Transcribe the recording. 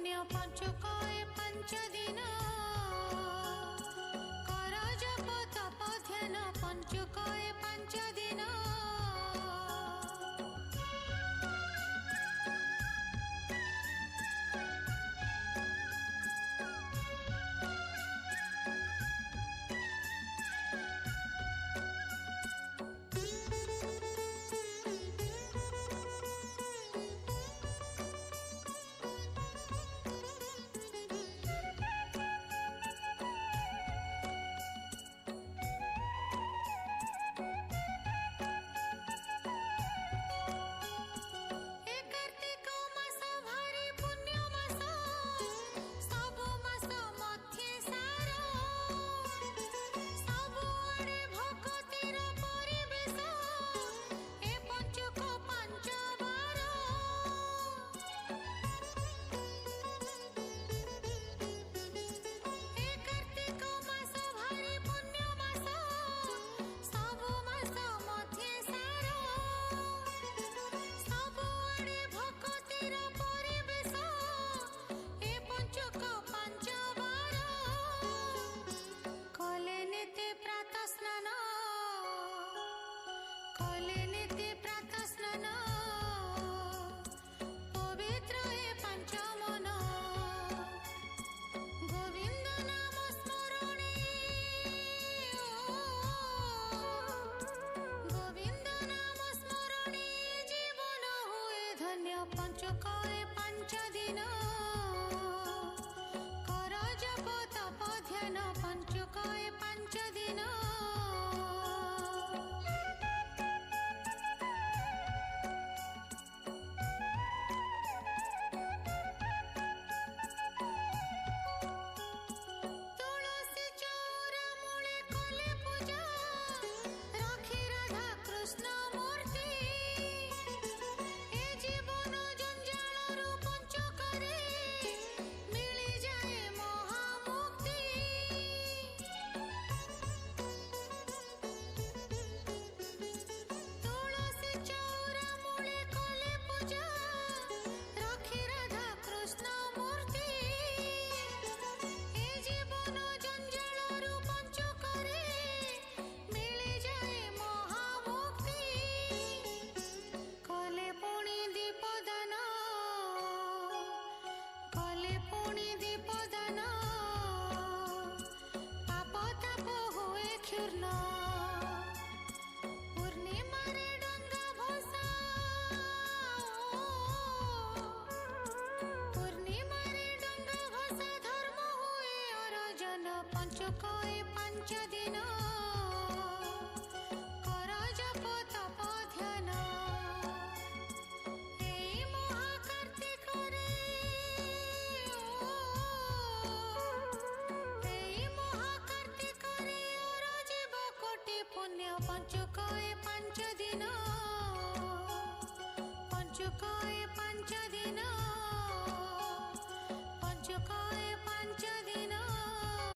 पुण्य पंचुक ए 5 दिन कर जप तप ध्यान पंचुक ए 5 दिन पंचुक ए 5 दिन कर जप तप ध्यान पंचुक ए 5 दिन तुलसी चौरा मूले कले पूजा रखी राधा कृष्ण मूर्ति पंचुक ए 5 दिन कर जप तप ध्यान एई महाकार्तिक रे जीव कोटि पुण्य पंचुक ए 5 दिन पंचुक ए